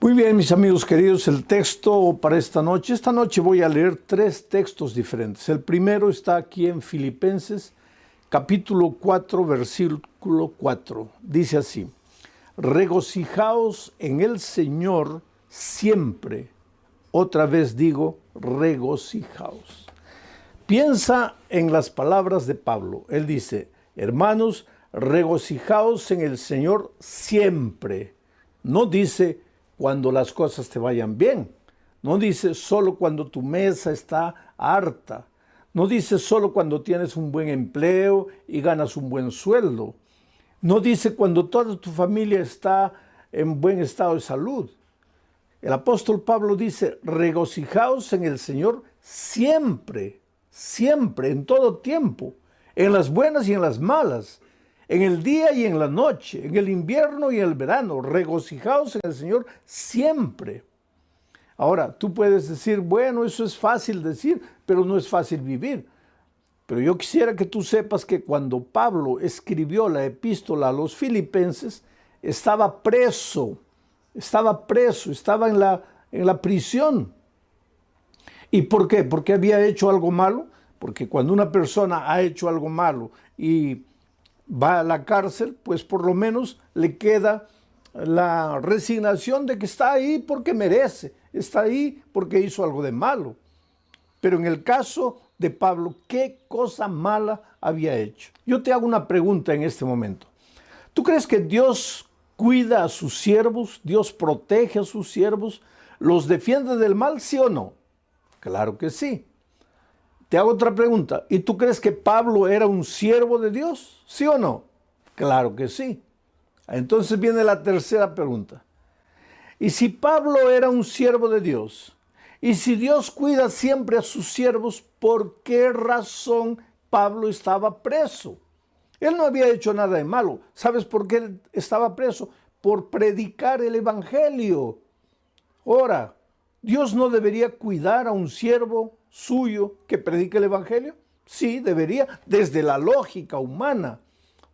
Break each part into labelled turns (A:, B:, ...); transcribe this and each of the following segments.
A: Muy bien, mis amigos queridos, el texto para esta noche voy a leer 3 textos diferentes. El primero está aquí en Filipenses, capítulo 4, versículo 4. Dice así: regocijaos en el Señor siempre. Otra vez digo, regocijaos. Piensa en las palabras de Pablo. Él dice: hermanos, regocijaos en el Señor siempre. No dice cuando las cosas te vayan bien. No dice solo cuando tu mesa está harta. No dice solo cuando tienes un buen empleo y ganas un buen sueldo. No dice cuando toda tu familia está en buen estado de salud. El apóstol Pablo dice: regocijaos en el Señor siempre, siempre, en todo tiempo, en las buenas y en las malas, en el día y en la noche, en el invierno y en el verano. Regocijaos en el Señor siempre. Ahora, tú puedes decir, bueno, eso es fácil decir, pero no es fácil vivir. Pero yo quisiera que tú sepas que cuando Pablo escribió la epístola a los filipenses, estaba preso en la prisión. ¿Y por qué? ¿Porque había hecho algo malo? Porque cuando una persona ha hecho algo malo y va a la cárcel, pues por lo menos le queda la resignación de que está ahí porque merece, está ahí porque hizo algo de malo. Pero en el caso de Pablo, ¿qué cosa mala había hecho? Yo te hago una pregunta en este momento. ¿Tú crees que Dios cuida a sus siervos? ¿Dios protege a sus siervos? ¿Los defiende del mal, sí o no? Claro que sí. Te hago otra pregunta. ¿Y tú crees que Pablo era un siervo de Dios? ¿Sí o no? Claro que sí. Entonces viene la tercera pregunta. ¿Y si Pablo era un siervo de Dios? ¿Y si Dios cuida siempre a sus siervos, por qué razón Pablo estaba preso? Él no había hecho nada de malo. ¿Sabes por qué él estaba preso? Por predicar el evangelio. Ahora, ¿Dios no debería cuidar a un siervo suyo que predique el evangelio? Sí, debería, desde la lógica humana,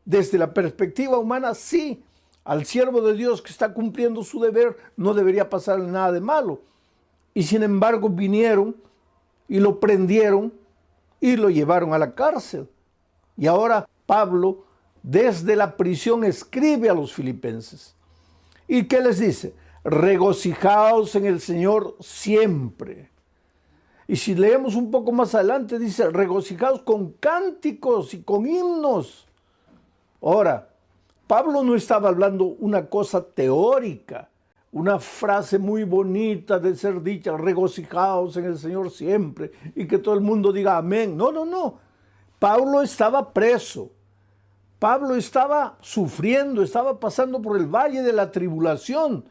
A: desde la perspectiva humana, sí. Al siervo de Dios que está cumpliendo su deber no debería pasarle nada de malo. Y sin embargo vinieron y lo prendieron y lo llevaron a la cárcel. Y ahora Pablo desde la prisión escribe a los filipenses. ¿Y qué les dice? Regocijaos en el Señor siempre. Y si leemos un poco más adelante, dice: regocijaos con cánticos y con himnos. Ahora, Pablo no estaba hablando una cosa teórica, una frase muy bonita de ser dicha: regocijaos en el Señor siempre, y que todo el mundo diga amén. No, no, no. Pablo estaba preso. Pablo estaba sufriendo, estaba pasando por el valle de la tribulación.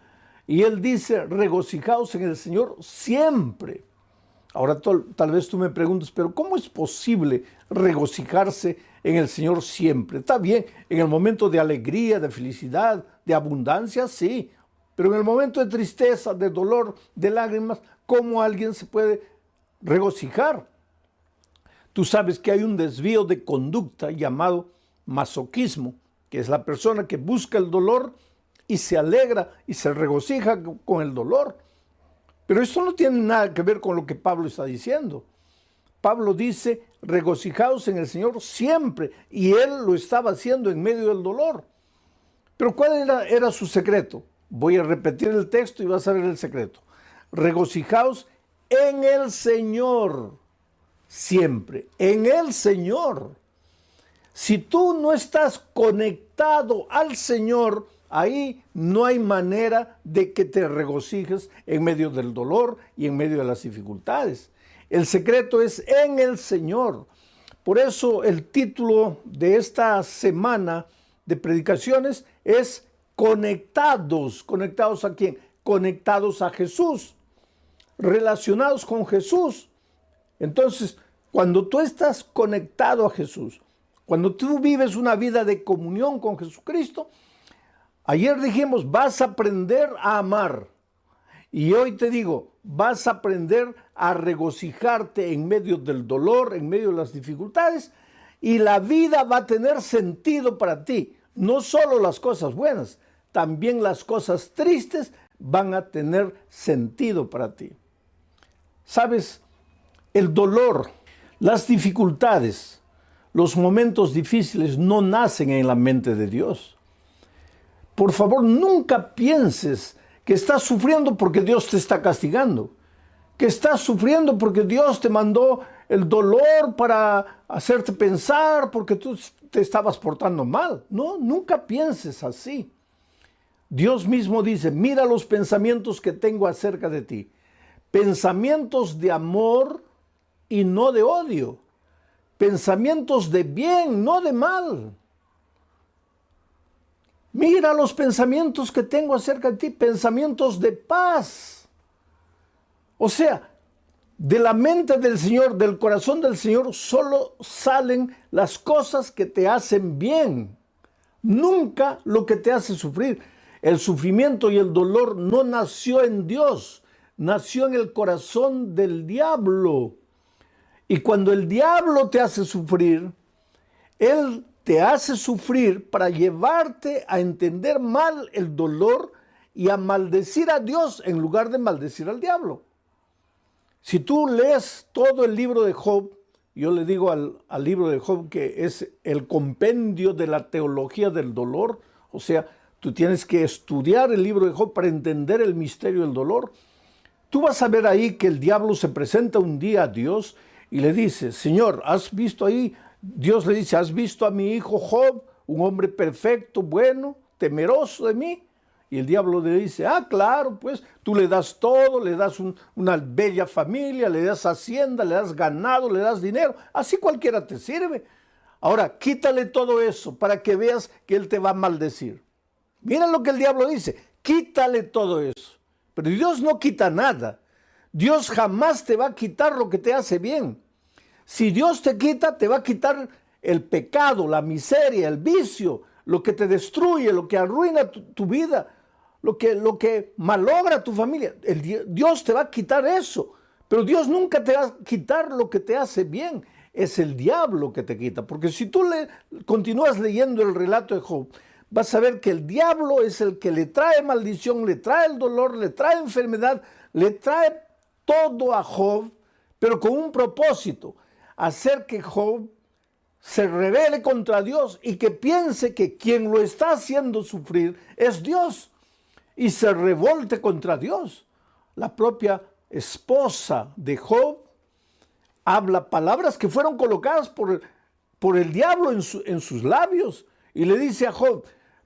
A: Y él dice: regocijaos en el Señor siempre. Ahora tal vez tú me preguntes, pero ¿cómo es posible regocijarse en el Señor siempre? Está bien, en el momento de alegría, de felicidad, de abundancia, sí. Pero en el momento de tristeza, de dolor, de lágrimas, ¿cómo alguien se puede regocijar? Tú sabes que hay un desvío de conducta llamado masoquismo, que es la persona que busca el dolor y se alegra y se regocija con el dolor. Pero esto no tiene nada que ver con lo que Pablo está diciendo. Pablo dice: regocijaos en el Señor siempre. Y él lo estaba haciendo en medio del dolor. Pero ¿cuál era su secreto? Voy a repetir el texto y vas a ver el secreto. Regocijaos en el Señor siempre. En el Señor. Si tú no estás conectado al Señor, ahí no hay manera de que te regocijes en medio del dolor y en medio de las dificultades. El secreto es en el Señor. Por eso el título de esta semana de predicaciones es Conectados. ¿Conectados a quién? Conectados a Jesús, relacionados con Jesús. Entonces, cuando tú estás conectado a Jesús, cuando tú vives una vida de comunión con Jesucristo, ayer dijimos, vas a aprender a amar. Y hoy te digo, vas a aprender a regocijarte en medio del dolor, en medio de las dificultades, y la vida va a tener sentido para ti. No solo las cosas buenas, también las cosas tristes van a tener sentido para ti. ¿Sabes? El dolor, las dificultades, los momentos difíciles no nacen en la mente de Dios. Por favor, nunca pienses que estás sufriendo porque Dios te está castigando, que estás sufriendo porque Dios te mandó el dolor para hacerte pensar porque tú te estabas portando mal. No, nunca pienses así. Dios mismo dice, mira los pensamientos que tengo acerca de ti. Pensamientos de amor y no de odio. Pensamientos de bien, no de mal. Mira los pensamientos que tengo acerca de ti, pensamientos de paz. O sea, de la mente del Señor, del corazón del Señor, solo salen las cosas que te hacen bien. Nunca lo que te hace sufrir. El sufrimiento y el dolor no nació en Dios, nació en el corazón del diablo. Y cuando el diablo te hace sufrir, él te hace sufrir para llevarte a entender mal el dolor y a maldecir a Dios en lugar de maldecir al diablo. Si tú lees todo el libro de Job, yo le digo al libro de Job que es el compendio de la teología del dolor, o sea, tú tienes que estudiar el libro de Job para entender el misterio del dolor. Tú vas a ver ahí que el diablo se presenta un día a Dios y le dice, Señor, ¿has visto ahí? Dios le dice, ¿has visto a mi hijo Job, un hombre perfecto, bueno, temeroso de mí? Y el diablo le dice, claro, pues tú le das todo, le das una bella familia, le das hacienda, le das ganado, le das dinero, así cualquiera te sirve. Ahora, quítale todo eso para que veas que él te va a maldecir. Mira lo que el diablo dice, quítale todo eso. Pero Dios no quita nada. Dios jamás te va a quitar lo que te hace bien. Si Dios te quita, te va a quitar el pecado, la miseria, el vicio, lo que te destruye, lo que arruina tu vida, lo que malogra tu familia. Dios te va a quitar eso, pero Dios nunca te va a quitar lo que te hace bien. Es el diablo que te quita, porque si tú continúas leyendo el relato de Job, vas a ver que el diablo es el que le trae maldición, le trae el dolor, le trae enfermedad, le trae todo a Job, pero con un propósito, hacer que Job se rebele contra Dios y que piense que quien lo está haciendo sufrir es Dios y se revolte contra Dios. La propia esposa de Job habla palabras que fueron colocadas por el diablo en sus labios y le dice a Job,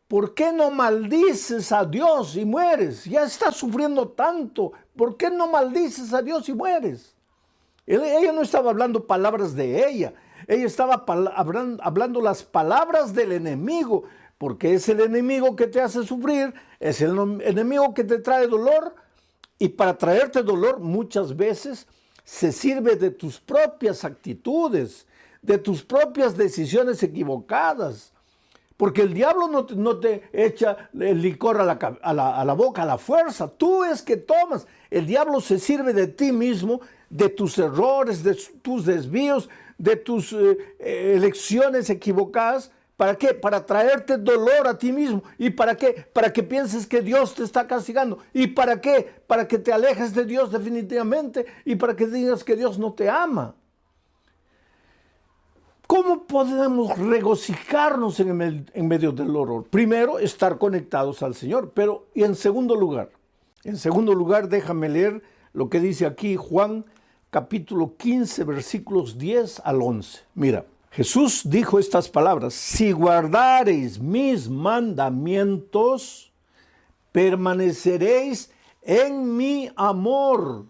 A: ¿por qué no maldices a Dios y mueres? Ya estás sufriendo tanto, ¿por qué no maldices a Dios y mueres? Ella no estaba hablando palabras de ella estaba hablando las palabras del enemigo, porque es el enemigo que te hace sufrir, es el enemigo que te trae dolor, y para traerte dolor muchas veces se sirve de tus propias actitudes, de tus propias decisiones equivocadas, porque el diablo no te echa el licor a la boca a la fuerza, tú es que tomas. El diablo se sirve de ti mismo, de tus errores, de tus desvíos, de tus elecciones equivocadas. ¿Para qué? Para traerte dolor a ti mismo. ¿Y para qué? Para que pienses que Dios te está castigando. ¿Y para qué? Para que te alejes de Dios definitivamente y para que digas que Dios no te ama. ¿Cómo podemos regocijarnos en medio del horror? Primero, estar conectados al Señor. Pero, y en segundo lugar, déjame leer lo que dice aquí Juan capítulo 15, versículos 10 al 11. Mira, Jesús dijo estas palabras: si guardareis mis mandamientos, permaneceréis en mi amor.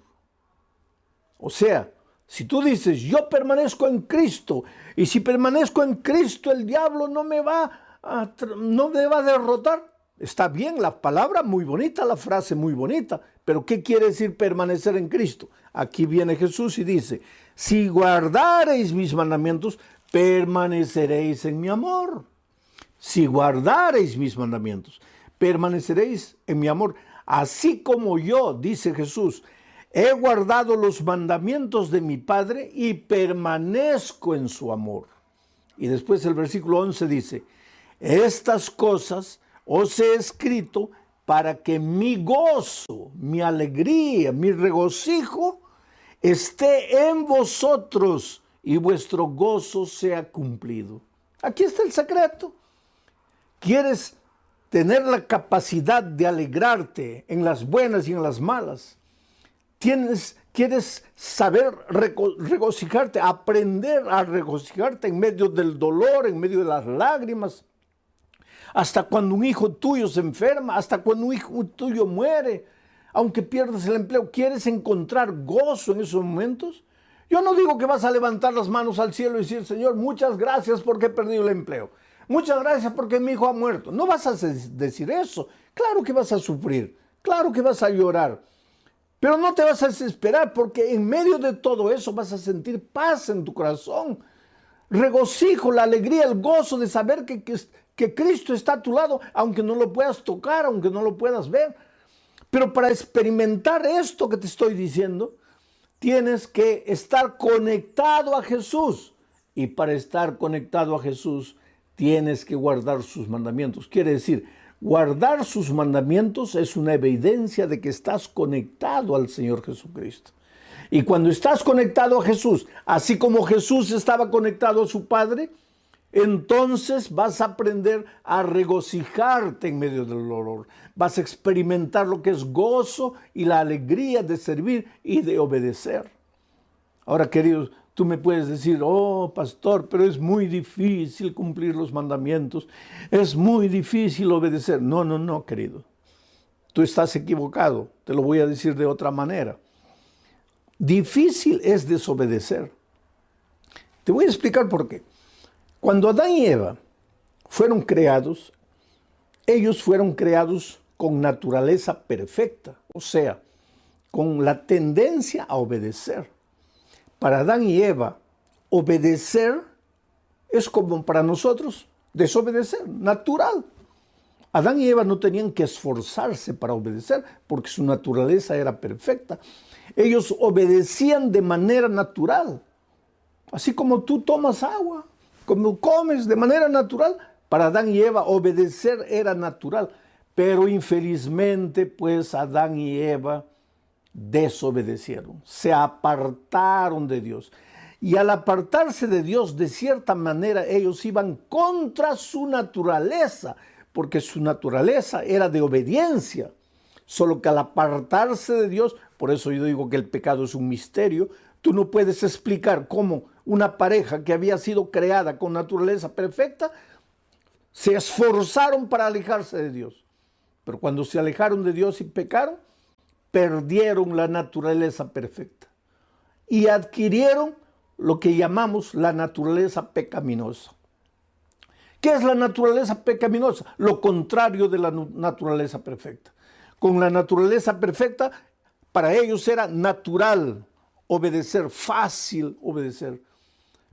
A: O sea, si tú dices, yo permanezco en Cristo, y si permanezco en Cristo, el diablo no me va a derrotar. Está bien, la palabra muy bonita, la frase muy bonita, pero ¿qué quiere decir permanecer en Cristo? Aquí viene Jesús y dice, si guardareis mis mandamientos, permaneceréis en mi amor. Si guardareis mis mandamientos, permaneceréis en mi amor. Así como yo, dice Jesús, he guardado los mandamientos de mi Padre y permanezco en su amor. Y después el versículo 11 dice, estas cosas os he escrito para que mi gozo, mi alegría, mi regocijo esté en vosotros y vuestro gozo sea cumplido. Aquí está el secreto. ¿Quieres tener la capacidad de alegrarte en las buenas y en las malas? ¿Quieres saber regocijarte, aprender a regocijarte en medio del dolor, en medio de las lágrimas? Hasta cuando un hijo tuyo se enferma, hasta cuando un hijo tuyo muere, aunque pierdas el empleo, ¿quieres encontrar gozo en esos momentos? Yo no digo que vas a levantar las manos al cielo y decir, Señor, muchas gracias porque he perdido el empleo. Muchas gracias porque mi hijo ha muerto. No vas a decir eso. Claro que vas a sufrir, claro que vas a llorar. Pero no te vas a desesperar porque en medio de todo eso vas a sentir paz en tu corazón. Regocijo, la alegría, el gozo de saber que Cristo está a tu lado, aunque no lo puedas tocar, aunque no lo puedas ver. Pero para experimentar esto que te estoy diciendo, tienes que estar conectado a Jesús. Y para estar conectado a Jesús, tienes que guardar sus mandamientos. Quiere decir, guardar sus mandamientos es una evidencia de que estás conectado al Señor Jesucristo. Y cuando estás conectado a Jesús, así como Jesús estaba conectado a su Padre, entonces vas a aprender a regocijarte en medio del dolor. Vas a experimentar lo que es gozo y la alegría de servir y de obedecer. Ahora, queridos, tú me puedes decir, oh, pastor, pero es muy difícil cumplir los mandamientos. Es muy difícil obedecer. No, querido. Tú estás equivocado. Te lo voy a decir de otra manera. Difícil es desobedecer. Te voy a explicar por qué. Cuando Adán y Eva fueron creados, ellos fueron creados con naturaleza perfecta, o sea, con la tendencia a obedecer. Para Adán y Eva, obedecer es como para nosotros desobedecer, natural. Adán y Eva no tenían que esforzarse para obedecer porque su naturaleza era perfecta. Ellos obedecían de manera natural, así como tú tomas agua, como comes de manera natural. Para Adán y Eva obedecer era natural, pero infelizmente pues Adán y Eva desobedecieron, se apartaron de Dios. Y al apartarse de Dios, de cierta manera, ellos iban contra su naturaleza, porque su naturaleza era de obediencia. Solo que al apartarse de Dios, por eso yo digo que el pecado es un misterio, tú no puedes explicar cómo una pareja que había sido creada con naturaleza perfecta, se esforzaron para alejarse de Dios. Pero cuando se alejaron de Dios y pecaron, perdieron la naturaleza perfecta y adquirieron lo que llamamos la naturaleza pecaminosa. ¿Qué es la naturaleza pecaminosa? Lo contrario de la naturaleza perfecta. Con la naturaleza perfecta, para ellos era natural obedecer, fácil obedecer.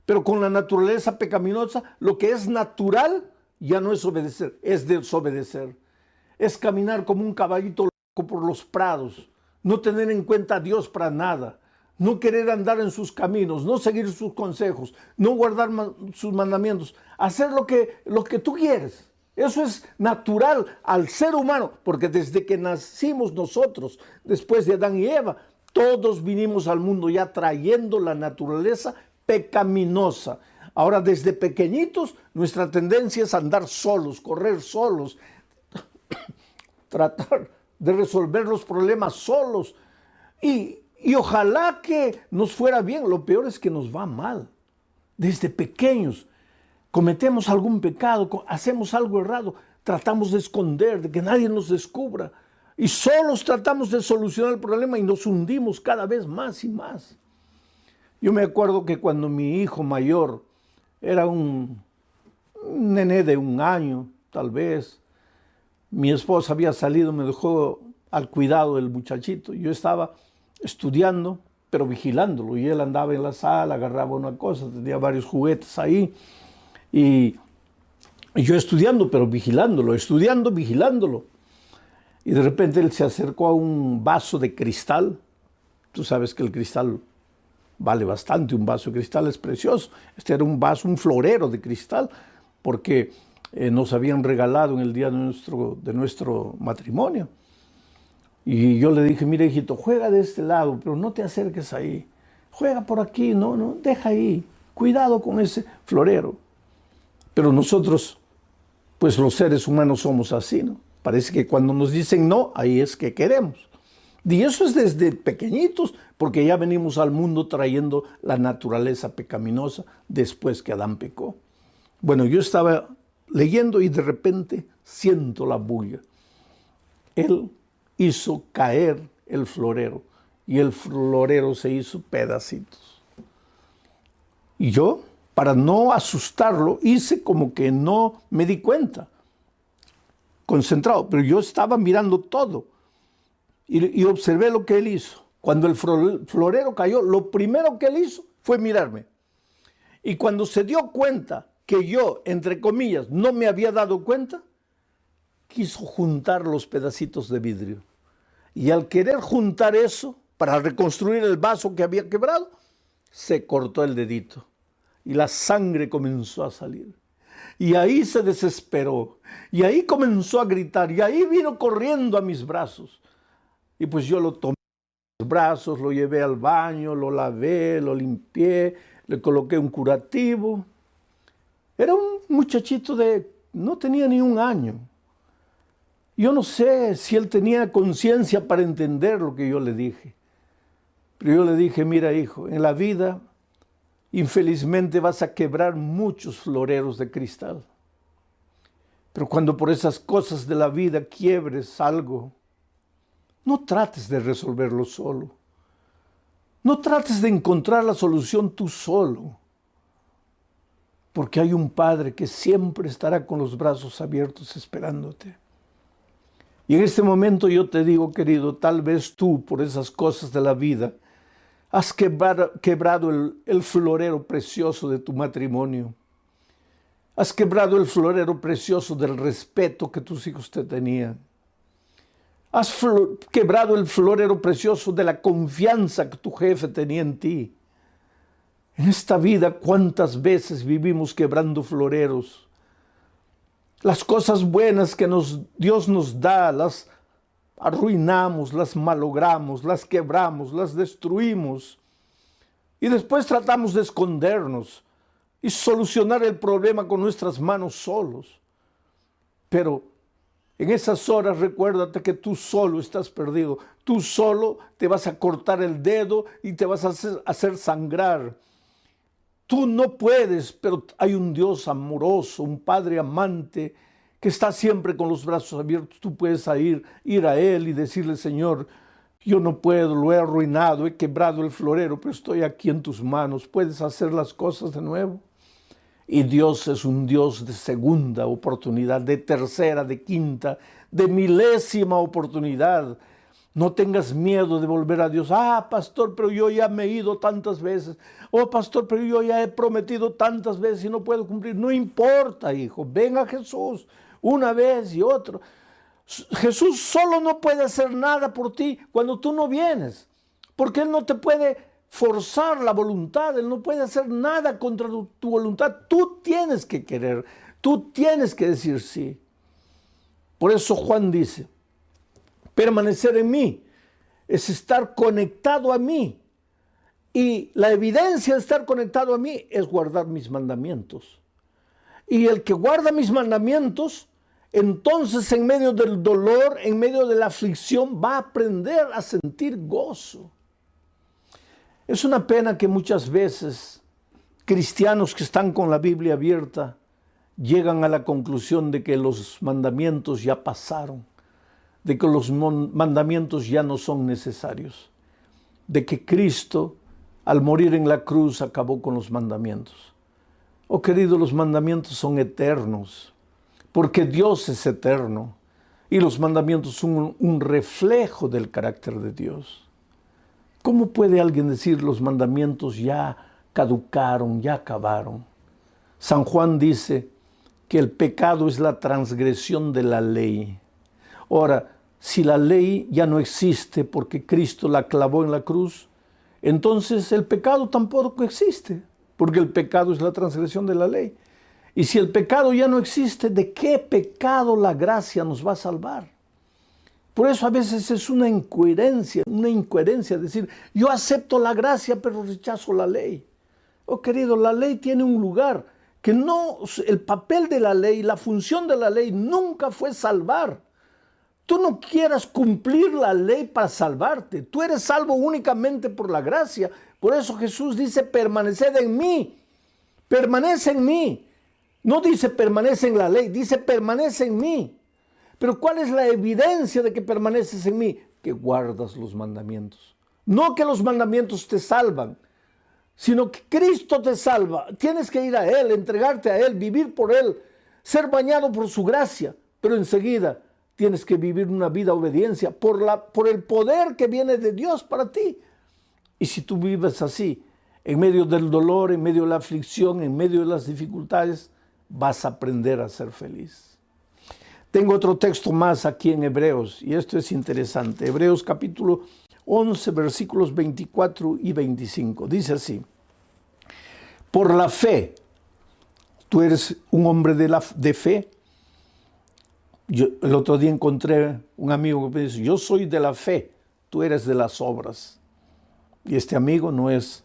A: Pero con la naturaleza pecaminosa, lo que es natural ya no es obedecer, es desobedecer. Es caminar como un caballito loco por los prados, no tener en cuenta a Dios para nada, no querer andar en sus caminos, no seguir sus consejos, no guardar sus mandamientos, hacer lo que tú quieres. Eso es natural al ser humano, porque desde que nacimos nosotros, después de Adán y Eva, todos vinimos al mundo ya trayendo la naturaleza pecaminosa. Ahora, desde pequeñitos, nuestra tendencia es andar solos, correr solos, tratar de resolver los problemas solos. Y ojalá que nos fuera bien. Lo peor es que nos va mal. Desde pequeños cometemos algún pecado, hacemos algo errado, tratamos de esconder, de que nadie nos descubra. Y solos tratamos de solucionar el problema y nos hundimos cada vez más y más. Yo me acuerdo que cuando mi hijo mayor era un nené de 1 año, tal vez, mi esposa había salido, me dejó al cuidado del muchachito. Yo estaba estudiando, pero vigilándolo. Y él andaba en la sala, agarraba una cosa, tenía varios juguetes ahí. Y yo estudiando, pero vigilándolo, vigilándolo. Y de repente él se acercó a un vaso de cristal. Tú sabes que el cristal vale bastante, un vaso de cristal es precioso. Este era un vaso, un florero de cristal, porque nos habían regalado en el día de nuestro matrimonio. Y yo le dije, mira hijito, juega de este lado, pero no te acerques ahí. Juega por aquí, no, deja ahí. Cuidado con ese florero. Pero nosotros, pues los seres humanos somos así, ¿no? Parece que cuando nos dicen no, ahí es que queremos. Y eso es desde pequeñitos, porque ya venimos al mundo trayendo la naturaleza pecaminosa después que Adán pecó. Bueno, yo estaba leyendo y de repente siento la bulla. Él hizo caer el florero y el florero se hizo pedacitos. Y yo, para no asustarlo, hice como que no me di cuenta, concentrado, pero yo estaba mirando todo y observé lo que él hizo. Cuando el florero cayó, lo primero que él hizo fue mirarme. Y cuando se dio cuenta que yo, entre comillas, no me había dado cuenta, quiso juntar los pedacitos de vidrio. Y al querer juntar eso, para reconstruir el vaso que había quebrado, se cortó el dedito. Y la sangre comenzó a salir. Y ahí se desesperó. Y ahí comenzó a gritar. Y ahí vino corriendo a mis brazos. Y pues yo lo tomé en los brazos, lo llevé al baño, lo lavé, lo limpié, le coloqué un curativo. Era un muchachito no tenía ni un año. Yo no sé si él tenía conciencia para entender lo que yo le dije. Pero yo le dije, mira hijo, en la vida infelizmente vas a quebrar muchos floreros de cristal. Pero cuando por esas cosas de la vida quiebres algo, no trates de resolverlo solo. No trates de encontrar la solución tú solo. Porque hay un Padre que siempre estará con los brazos abiertos esperándote. Y en este momento yo te digo, querido, tal vez tú, por esas cosas de la vida, has quebrado el florero precioso de tu matrimonio. Has quebrado el florero precioso del respeto que tus hijos te tenían. Has quebrado el florero precioso de la confianza que tu jefe tenía en ti. En esta vida, ¿cuántas veces vivimos quebrando floreros? Las cosas buenas que Dios nos da, las arruinamos, las malogramos, las quebramos, las destruimos. Y después tratamos de escondernos y solucionar el problema con nuestras manos solos. Pero en esas horas recuérdate que tú solo estás perdido. Tú solo te vas a cortar el dedo y te vas a hacer sangrar. Tú no puedes, pero hay un Dios amoroso, un Padre amante que está siempre con los brazos abiertos. Tú puedes ir a Él y decirle, Señor, yo no puedo, lo he arruinado, he quebrado el florero, pero estoy aquí en tus manos. ¿Puedes hacer las cosas de nuevo? Y Dios es un Dios de segunda oportunidad, de tercera, de quinta, de milésima oportunidad. No tengas miedo de volver a Dios. Ah, pastor, pero yo ya me he ido tantas veces. Oh, pastor, pero yo ya he prometido tantas veces y no puedo cumplir. No importa, hijo. Ven a Jesús una vez y otra. Jesús solo no puede hacer nada por ti cuando tú no vienes. Porque Él no te puede forzar la voluntad. Él no puede hacer nada contra tu voluntad. Tú tienes que querer. Tú tienes que decir sí. Por eso Juan dice, permanecer en mí es estar conectado a mí. Y la evidencia de estar conectado a mí es guardar mis mandamientos. Y el que guarda mis mandamientos, entonces en medio del dolor, en medio de la aflicción, va a aprender a sentir gozo. Es una pena que muchas veces cristianos que están con la Biblia abierta llegan a la conclusión de que los mandamientos ya pasaron, de que los mandamientos ya no son necesarios, de que Cristo, al morir en la cruz, acabó con los mandamientos. Oh, querido, los mandamientos son eternos, porque Dios es eterno, y los mandamientos son un reflejo del carácter de Dios. ¿Cómo puede alguien decir los mandamientos ya caducaron, ya acabaron? San Juan dice que el pecado es la transgresión de la ley. Ahora, si la ley ya no existe porque Cristo la clavó en la cruz, entonces el pecado tampoco existe, porque el pecado es la transgresión de la ley. Y si el pecado ya no existe, ¿de qué pecado la gracia nos va a salvar? Por eso a veces es una incoherencia decir, yo acepto la gracia pero rechazo la ley. Oh querido, la ley tiene un lugar que no, el papel de la ley, la función de la ley nunca fue salvar. Tú no quieras cumplir la ley para salvarte. Tú eres salvo únicamente por la gracia. Por eso Jesús dice, permaneced en mí. Permanece en mí. No dice permanece en la ley, dice permanece en mí. Pero ¿cuál es la evidencia de que permaneces en mí? Que guardas los mandamientos. No que los mandamientos te salvan, sino que Cristo te salva. Tienes que ir a Él, entregarte a Él, vivir por Él, ser bañado por su gracia. Pero enseguida tienes que vivir una vida de obediencia por el poder que viene de Dios para ti. Y si tú vives así, en medio del dolor, en medio de la aflicción, en medio de las dificultades, vas a aprender a ser feliz. Tengo otro texto más aquí en Hebreos, y esto es interesante. Hebreos capítulo 11, versículos 24 y 25. Dice así: por la fe, tú eres un hombre de fe. Yo el otro día encontré un amigo que me dice, yo soy de la fe, tú eres de las obras. Y este amigo no es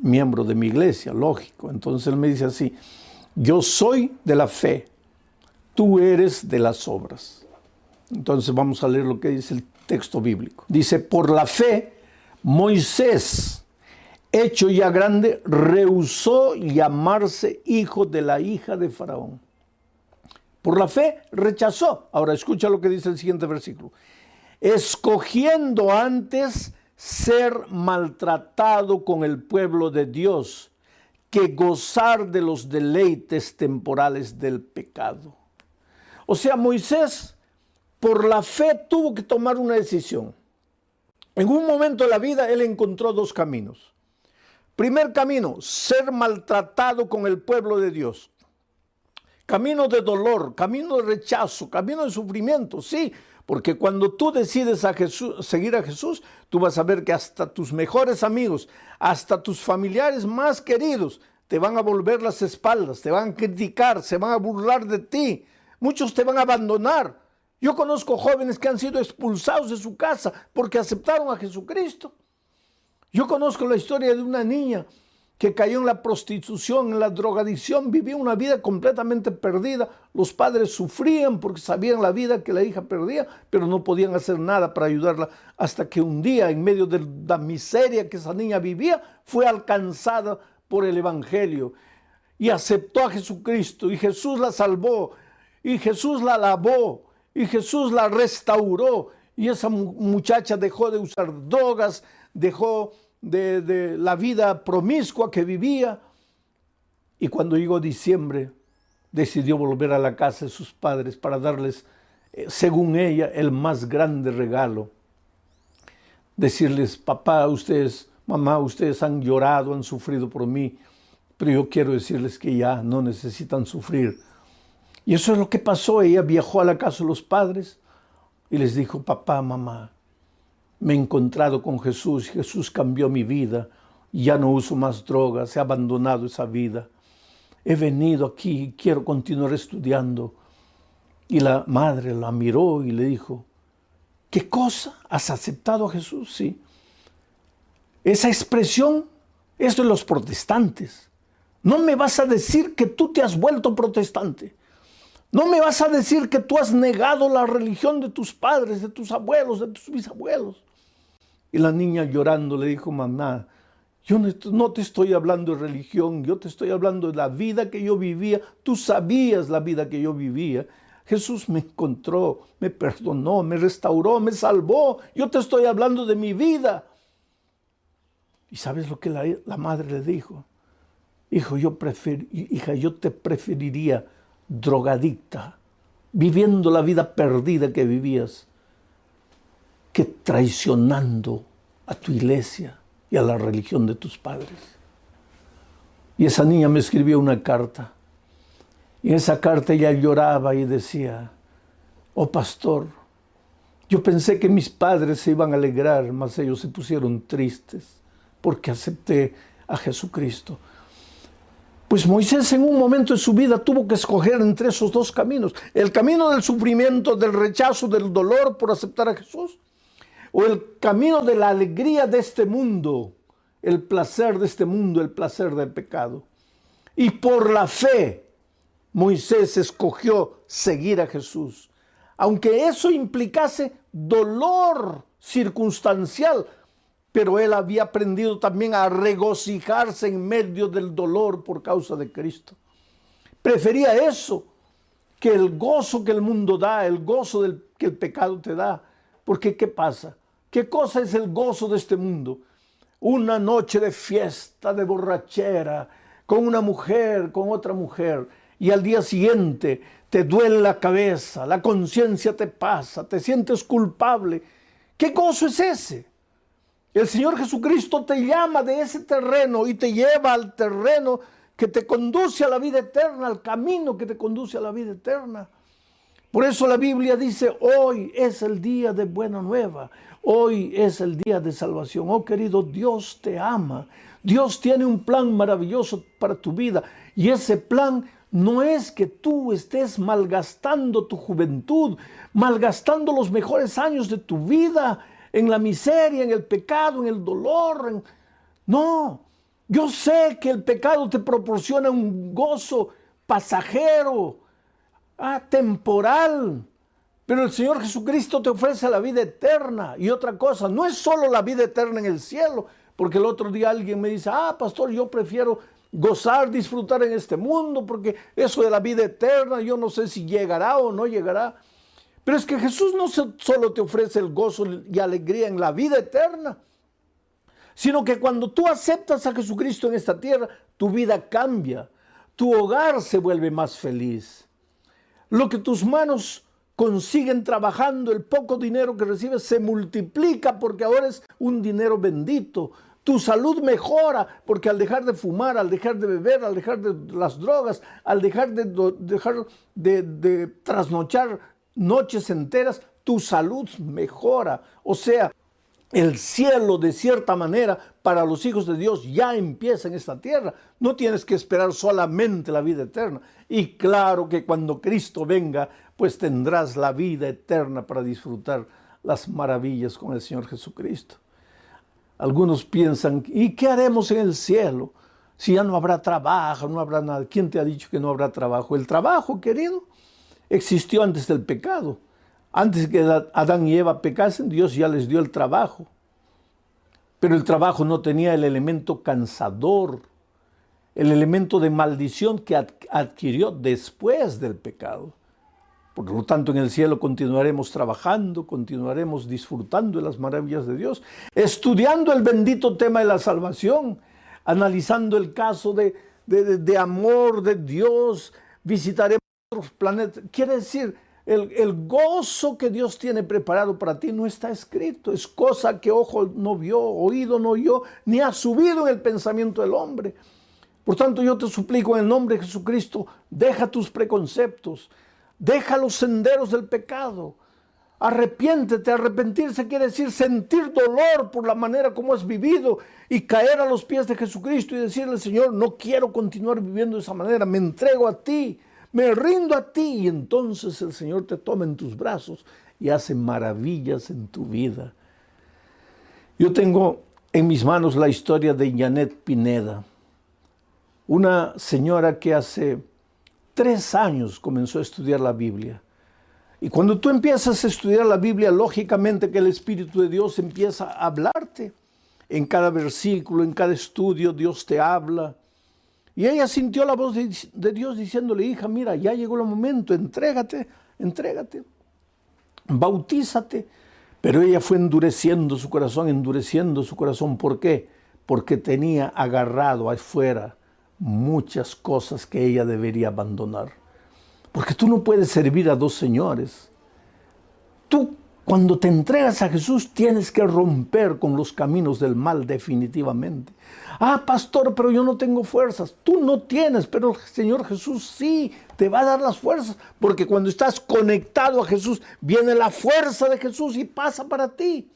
A: miembro de mi iglesia, lógico. Entonces él me dice así, yo soy de la fe, tú eres de las obras. Entonces vamos a leer lo que dice el texto bíblico. Dice, por la fe, Moisés, hecho ya grande, rehusó llamarse hijo de la hija de Faraón. Por la fe rechazó. Ahora escucha lo que dice el siguiente versículo. Escogiendo antes ser maltratado con el pueblo de Dios que gozar de los deleites temporales del pecado. O sea, Moisés, por la fe, tuvo que tomar una decisión. En un momento de la vida, él encontró dos caminos. Primer camino, ser maltratado con el pueblo de Dios. Camino de dolor, camino de rechazo, camino de sufrimiento, sí. Porque cuando tú decides seguir a Jesús, tú vas a ver que hasta tus mejores amigos, hasta tus familiares más queridos, te van a volver las espaldas, te van a criticar, se van a burlar de ti. Muchos te van a abandonar. Yo conozco jóvenes que han sido expulsados de su casa porque aceptaron a Jesucristo. Yo conozco la historia de una niña que cayó en la prostitución, en la drogadicción, vivía una vida completamente perdida. Los padres sufrían porque sabían la vida que la hija perdía, pero no podían hacer nada para ayudarla, hasta que un día, en medio de la miseria que esa niña vivía, fue alcanzada por el Evangelio y aceptó a Jesucristo, y Jesús la salvó, y Jesús la lavó, y Jesús la restauró, y esa muchacha dejó de usar drogas, dejó de la vida promiscua que vivía, y cuando llegó diciembre decidió volver a la casa de sus padres para darles, según ella, el más grande regalo. Decirles, papá, ustedes, mamá, ustedes han llorado, han sufrido por mí, pero yo quiero decirles que ya no necesitan sufrir. Y eso es lo que pasó. Ella viajó a la casa de los padres y les dijo, papá, mamá, me he encontrado con Jesús, Jesús cambió mi vida, ya no uso más drogas, he abandonado esa vida. He venido aquí y quiero continuar estudiando. Y la madre la miró y le dijo, ¿qué cosa? ¿Has aceptado a Jesús? Sí. Esa expresión es de los protestantes. No me vas a decir que tú te has vuelto protestante. No me vas a decir que tú has negado la religión de tus padres, de tus abuelos, de tus bisabuelos. Y la niña llorando le dijo, mamá, yo no te estoy hablando de religión, yo te estoy hablando de la vida que yo vivía. Tú sabías la vida que yo vivía. Jesús me encontró, me perdonó, me restauró, me salvó. Yo te estoy hablando de mi vida. ¿Y sabes lo que la madre le dijo? Hija, yo te preferiría drogadicta, viviendo la vida perdida que vivías, que traicionando a tu iglesia y a la religión de tus padres. Y esa niña me escribió una carta. Y en esa carta ella lloraba y decía, oh pastor, yo pensé que mis padres se iban a alegrar, mas ellos se pusieron tristes porque acepté a Jesucristo. Pues Moisés en un momento de su vida tuvo que escoger entre esos dos caminos. El camino del sufrimiento, del rechazo, del dolor por aceptar a Jesús. O el camino de la alegría de este mundo, el placer de este mundo, el placer del pecado. Y por la fe, Moisés escogió seguir a Jesús. Aunque eso implicase dolor circunstancial, pero él había aprendido también a regocijarse en medio del dolor por causa de Cristo. Prefería eso que el gozo que el mundo da, el gozo que el pecado te da. Porque ¿qué pasa? ¿Qué cosa es el gozo de este mundo? Una noche de fiesta, de borrachera, con una mujer, con otra mujer, y al día siguiente te duele la cabeza, la conciencia te pasa, te sientes culpable. ¿Qué gozo es ese? El Señor Jesucristo te llama de ese terreno y te lleva al terreno que te conduce a la vida eterna, al camino que te conduce a la vida eterna. Por eso la Biblia dice, hoy es el día de buena nueva, hoy es el día de salvación. Oh querido, Dios te ama, Dios tiene un plan maravilloso para tu vida y ese plan no es que tú estés malgastando tu juventud, malgastando los mejores años de tu vida en la miseria, en el pecado, en el dolor. No, yo sé que el pecado te proporciona un gozo pasajero, temporal, pero el Señor Jesucristo te ofrece la vida eterna. Y otra cosa, no es solo la vida eterna en el cielo, porque el otro día alguien me dice, pastor, yo prefiero gozar, disfrutar en este mundo, porque eso de la vida eterna, yo no sé si llegará o no llegará. Pero es que Jesús no solo te ofrece el gozo y alegría en la vida eterna, sino que cuando tú aceptas a Jesucristo en esta tierra, tu vida cambia, tu hogar se vuelve más feliz. Lo que tus manos consiguen trabajando, el poco dinero que recibes, se multiplica porque ahora es un dinero bendito. Tu salud mejora porque al dejar de fumar, al dejar de beber, al dejar de las drogas, al dejar de trasnochar noches enteras, tu salud mejora. O sea, el cielo de cierta manera para los hijos de Dios ya empieza en esta tierra. No tienes que esperar solamente la vida eterna. Y claro que cuando Cristo venga, pues tendrás la vida eterna para disfrutar las maravillas con el Señor Jesucristo. Algunos piensan, ¿y qué haremos en el cielo? Si ya no habrá trabajo, no habrá nada. ¿Quién te ha dicho que no habrá trabajo? El trabajo, querido, existió antes del pecado. Antes que Adán y Eva pecasen, Dios ya les dio el trabajo. Pero el trabajo no tenía el elemento cansador, el elemento de maldición que adquirió después del pecado. Por lo tanto, en el cielo continuaremos trabajando, continuaremos disfrutando de las maravillas de Dios, estudiando el bendito tema de la salvación, analizando el caso de amor de Dios, visitaremos otros planetas. Quiere decir, el gozo que Dios tiene preparado para ti no está escrito, es cosa que ojo no vio, oído no oyó, ni ha subido en el pensamiento del hombre. Por tanto, yo te suplico en el nombre de Jesucristo, deja tus preconceptos, deja los senderos del pecado, arrepiéntete. Arrepentirse quiere decir sentir dolor por la manera como has vivido y caer a los pies de Jesucristo y decirle, Señor, no quiero continuar viviendo de esa manera, me entrego a ti, me rindo a ti. Y entonces el Señor te toma en tus brazos y hace maravillas en tu vida. Yo tengo en mis manos la historia de Janet Pineda, una señora que hace 3 años comenzó a estudiar la Biblia. Y cuando tú empiezas a estudiar la Biblia, lógicamente que el Espíritu de Dios empieza a hablarte. En cada versículo, en cada estudio, Dios te habla. Y ella sintió la voz de Dios diciéndole, hija, mira, ya llegó el momento, entrégate, bautízate. Pero ella fue endureciendo su corazón. ¿Por qué? Porque tenía agarrado afuera muchas cosas que ella debería abandonar. Porque tú no puedes servir a 2 señores. Tú, cuando te entregas a Jesús, tienes que romper con los caminos del mal definitivamente. Pastor, pero yo no tengo fuerzas. Tú no tienes, pero el Señor Jesús sí te va a dar las fuerzas. Porque cuando estás conectado a Jesús, viene la fuerza de Jesús y pasa para ti.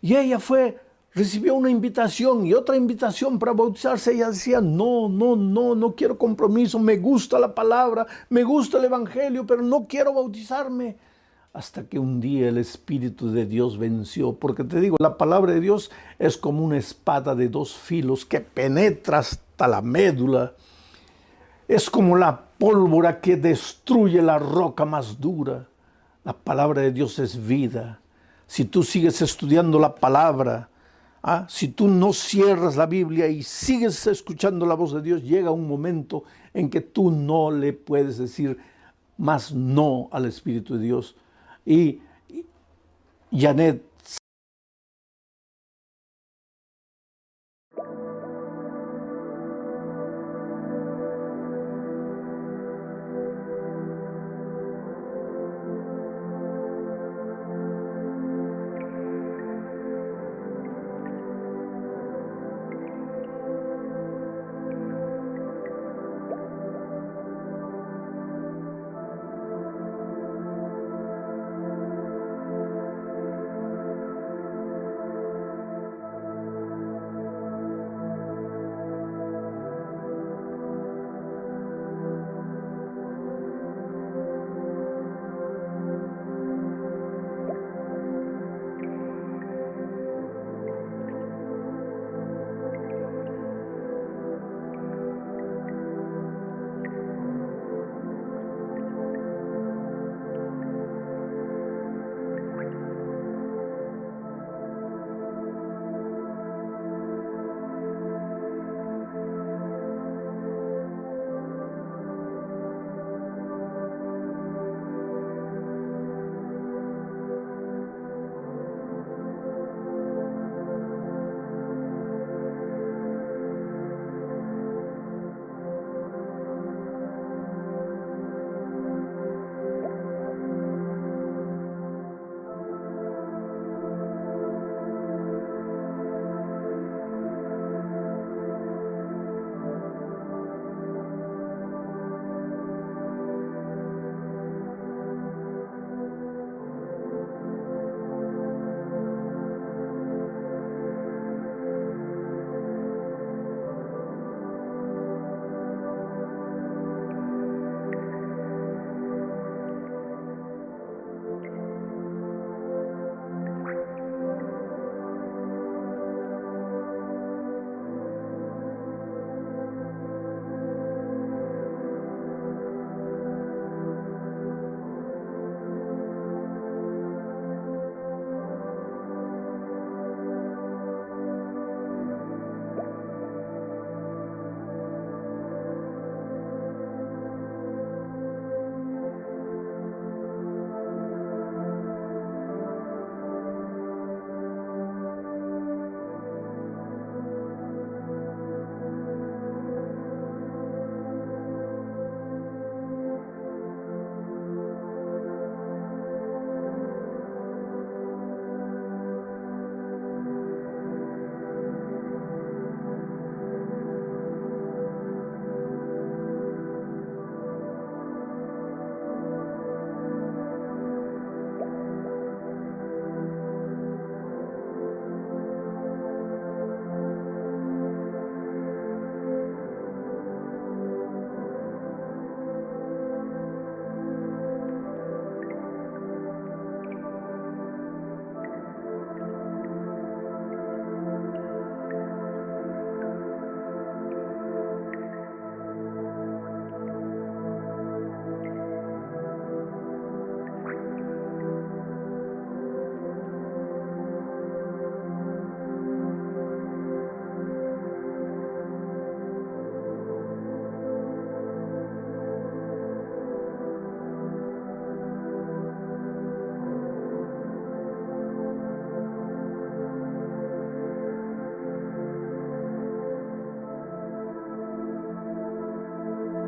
A: Y ella fue recibió una invitación y otra invitación para bautizarse. Ella decía, no quiero compromiso, me gusta la palabra, me gusta el evangelio, pero no quiero bautizarme. Hasta que un día el Espíritu de Dios venció, porque te digo, la palabra de Dios es como una espada de dos filos que penetra hasta la médula. Es como la pólvora que destruye la roca más dura. La palabra de Dios es vida. Si tú sigues estudiando la palabra, si tú no cierras la Biblia y sigues escuchando la voz de Dios, llega un momento en que tú no le puedes decir más no al Espíritu de Dios. Y Janet